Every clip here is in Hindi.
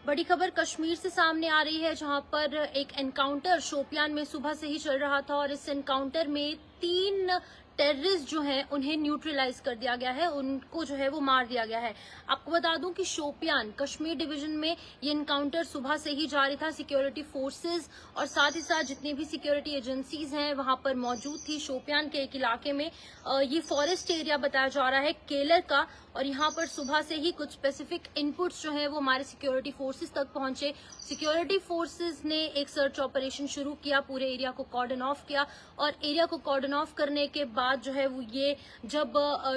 बड़ी खबर कश्मीर से सामने आ रही है, जहां पर एक एनकाउंटर शोपियान में सुबह से ही चल रहा था और इस एनकाउंटर में 3 टेररिस्ट जो हैं उन्हें न्यूट्रलाइज कर दिया गया है, उनको जो है वो मार दिया गया है। आपको बता दूं कि शोपियान कश्मीर डिवीजन में ये एनकाउंटर सुबह से ही जारी था। सिक्योरिटी फोर्सेस और साथ ही साथ जितनी भी सिक्योरिटी एजेंसीज हैं वहां पर मौजूद थी। शोपियान के एक इलाके में ये फॉरेस्ट एरिया बताया जा रहा है केलर का, और यहाँ पर सुबह से ही कुछ स्पेसिफिक इनपुट्स जो है वो हमारे सिक्योरिटी फोर्सेस तक पहुंचे। सिक्योरिटी फोर्सेस ने एक सर्च ऑपरेशन शुरू किया, पूरे एरिया को कॉर्डन ऑफ किया और एरिया को कॉर्डन ऑफ करने के बाद जो है वो ये जब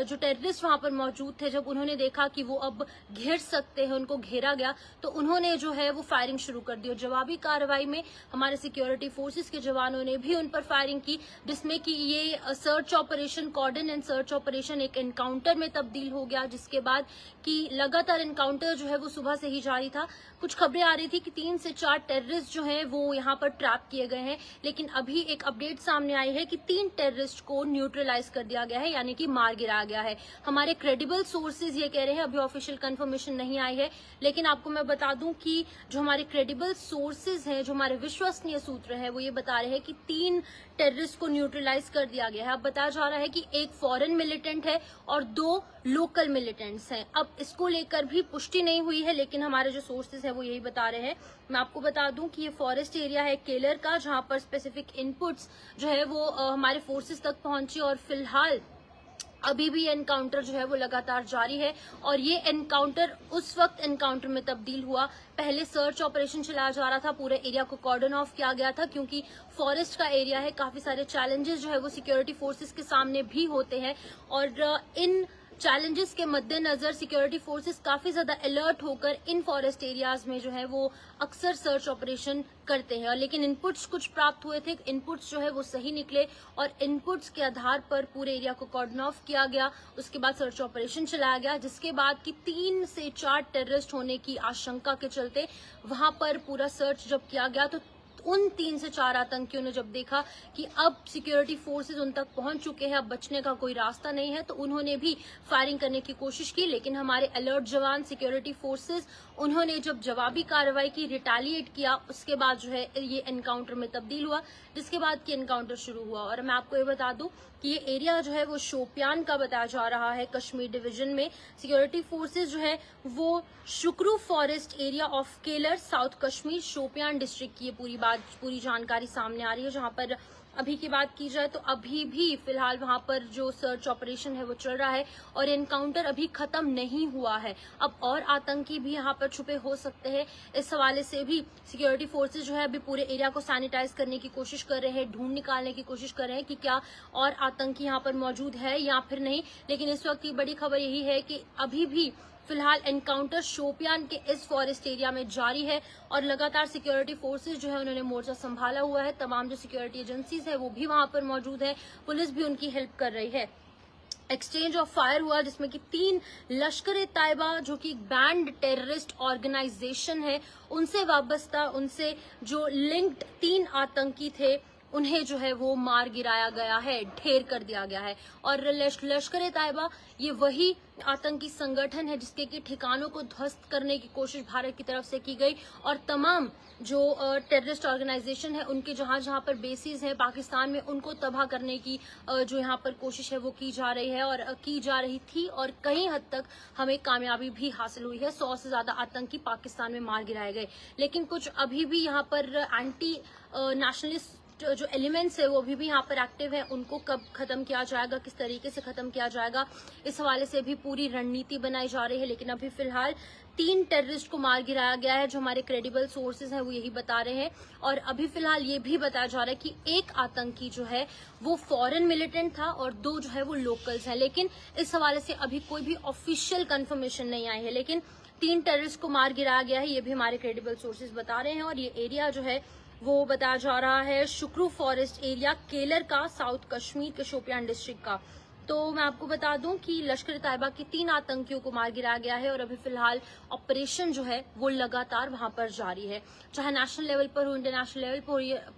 जो टेररिस्ट वहां पर मौजूद थे, जब उन्होंने देखा कि वो अब घेर सकते हैं, उनको घेरा गया, तो उन्होंने जो है वो फायरिंग शुरू कर दी। और जवाबी कार्रवाई में हमारे सिक्योरिटी फोर्सेस के जवानों ने भी उन पर फायरिंग की, जिसमें कि ये search operation, cordon and search operation एक एनकाउंटर में तब्दील हो गया, जिसके बाद कि लगातार एनकाउंटर जो है वो सुबह से ही जारी था। कुछ खबरें आ रही थी कि 3 से 4 टेररिस्ट जो हैं वो यहाँ पर ट्रैप किए गए हैं, लेकिन अभी एक अपडेट सामने आई है कि 3 टेररिस्ट को न्यूट्रलाइज कर दिया गया है, यानी कि मार गिराया गया है। हमारे क्रेडिबल सोर्सेज ये कह रहे हैं, अभी ऑफिशियल कंफर्मेशन नहीं आई है, लेकिन आपको मैं बता दूं कि जो हमारे क्रेडिबल सोर्सेज हैं, जो हमारे विश्वसनीय सूत्र हैं, वो ये बता रहे हैं कि 3 टेररिस्ट को न्यूट्रलाइज कर दिया गया है। अब बताया जा रहा है कि एक फॉरेन मिलिटेंट है और 2 लोकल मिलिटेंट्स हैं। अब इसको लेकर भी पुष्टि नहीं हुई है, लेकिन हमारे जो सोर्सेज हैं वो यही बता रहे हैं। मैं आपको बता दूं कि ये फॉरेस्ट एरिया है केलर का, जहां पर स्पेसिफिक इनपुट्स जो है वो हमारे फोर्सेज तक पहुंचे और फिलहाल अभी भी एनकाउंटर जो है वो लगातार जारी है। और ये एनकाउंटर उस वक्त एनकाउंटर में तब्दील हुआ, पहले सर्च ऑपरेशन चलाया जा रहा था, पूरे एरिया को कॉर्डन ऑफ किया गया था, क्योंकि फॉरेस्ट का एरिया है, काफी सारे चैलेंजेस जो है वो सिक्योरिटी फोर्सेस के सामने भी होते हैं। और इन चैलेंजेस के मद्देनजर सिक्योरिटी फोर्सेस काफी ज्यादा अलर्ट होकर इन फॉरेस्ट एरियाज में जो है वो अक्सर सर्च ऑपरेशन करते हैं। लेकिन इनपुट्स कुछ प्राप्त हुए थे, इनपुट्स जो है वो सही निकले और इनपुट्स के आधार पर पूरे एरिया को कॉर्डन ऑफ किया गया। उसके बाद सर्च ऑपरेशन चलाया गया, जिसके बाद कि 3 से 4 टेररिस्ट होने की आशंका के चलते वहां पर पूरा सर्च जब किया गया, तो उन 3 से 4 आतंकियों ने जब देखा कि अब सिक्योरिटी फोर्सेज उन तक पहुंच चुके हैं, अब बचने का कोई रास्ता नहीं है, तो उन्होंने भी फायरिंग करने की कोशिश की। लेकिन हमारे अलर्ट जवान सिक्योरिटी फोर्सेज, उन्होंने जब जवाबी कार्रवाई की, रिटेलिएट किया, उसके बाद जो है ये एनकाउंटर में तब्दील हुआ, जिसके बाद की एनकाउंटर शुरू हुआ। और मैं आपको ये बता दूं कि ये एरिया जो है वो शोपियान का बताया जा रहा है कश्मीर डिवीजन में। सिक्योरिटी फोर्सेज जो है वो Shukroo forest area of Keller, south Kashmir, Shopian district की ये पूरी जानकारी सामने आ रही है। जहां पर अभी की बात की जाए तो अभी भी फिलहाल वहां पर जो सर्च ऑपरेशन है वो चल रहा है और एनकाउंटर अभी खत्म नहीं हुआ है। अब और आतंकी भी यहाँ पर छुपे हो सकते हैं, इस हवाले से भी सिक्योरिटी फोर्सेज जो है अभी पूरे एरिया को सैनिटाइज करने की कोशिश कर रहे हैं, ढूंढ निकालने की कोशिश कर रहे हैं कि क्या और आतंकी यहाँ पर मौजूद है या फिर नहीं। लेकिन इस वक्त की बड़ी खबर यही है कि अभी भी फिलहाल एनकाउंटर शोपियान के इस फॉरेस्ट एरिया में जारी है और लगातार सिक्योरिटी फोर्सेज जो है उन्होंने मोर्चा संभाला हुआ है। तमाम जो सिक्योरिटी एजेंसीज है वो भी वहां पर मौजूद है, पुलिस भी उनकी हेल्प कर रही है। एक्सचेंज ऑफ फायर हुआ, जिसमें कि 3 लश्कर ए तैयबा, जो कि बैंड टेररिस्ट ऑर्गेनाइजेशन है, उनसे वाबस्ता, उनसे जो लिंक्ड 3 आतंकी थे, उन्हें जो है वो मार गिराया गया है, ढेर कर दिया गया है। और लश्कर ए तैयबा ये वही आतंकी संगठन है जिसके कि ठिकानों को ध्वस्त करने की कोशिश भारत की तरफ से की गई और तमाम जो टेररिस्ट ऑर्गेनाइजेशन है उनके जहां जहां पर बेसिस है पाकिस्तान में, उनको तबाह करने की जो यहाँ पर कोशिश है वो की जा रही है और की जा रही थी और कई हद तक हमें कामयाबी भी हासिल हुई है। 100 से ज्यादा आतंकी पाकिस्तान में मार गिराए गए। लेकिन कुछ अभी भी यहाँ पर एंटी नेशनलिस्ट जो एलिमेंट्स है वो अभी भी यहाँ पर एक्टिव है, उनको कब खत्म किया जाएगा, किस तरीके से खत्म किया जाएगा, इस हवाले से भी पूरी रणनीति बनाई जा रही है। लेकिन अभी फिलहाल 3 टेररिस्ट को मार गिराया गया है, जो हमारे क्रेडिबल सोर्सेज हैं वो यही बता रहे हैं। और अभी फिलहाल ये भी बताया जा रहा है कि एक आतंकी जो है वो फॉरेन मिलिटेंट था और 2 जो है वो लोकल्स हैं। लेकिन इस हवाले से अभी कोई भी ऑफिशियल कंफर्मेशन नहीं आई है, लेकिन 3 टेररिस्ट को मार गिराया गया है, ये भी हमारे क्रेडिबल सोर्सेज बता रहे हैं। और ये एरिया जो है वो बताया जा रहा है शुक्रू फॉरेस्ट एरिया केलर का, साउथ कश्मीर के शोपियान डिस्ट्रिक्ट का। तो मैं आपको बता दूं कि लश्कर तैयबा के 3 आतंकियों को मार गिराया गया है और अभी फिलहाल ऑपरेशन जो है वो लगातार वहां पर जारी है। चाहे नेशनल लेवल पर हो, इंटरनेशनल लेवल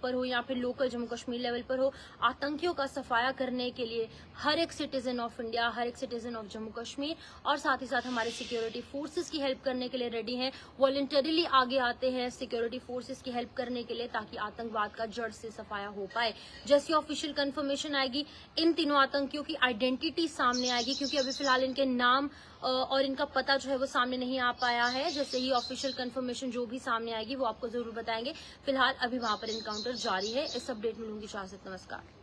पर हो या फिर लोकल जम्मू कश्मीर लेवल पर हो, आतंकियों का सफाया करने के लिए हर एक सिटीजन ऑफ इंडिया, हर एक सिटीजन ऑफ जम्मू कश्मीर और साथ ही साथ हमारे सिक्योरिटी फोर्सेस की हेल्प करने के लिए रेडी हैं। वॉलंटरीली आगे आते हैं सिक्योरिटी फोर्सेस की हेल्प करने के लिए, ताकि आतंकवाद का जड़ से सफाया हो पाए। जैसी ऑफिशियल कंफर्मेशन आएगी, इन तीनों आतंकियों की आइडेंटिटी सामने आएगी, क्योंकि अभी फिलहाल इनके नाम और इनका पता जो है वो सामने नहीं आ पाया है। जैसे ही ऑफिशियल कंफर्मेशन जो भी सामने आएगी वो आपको जरूर बताएंगे। फिलहाल अभी वहां पर एनकाउंटर जारी है। इस अपडेट में लूंगी इजाजत। नमस्कार।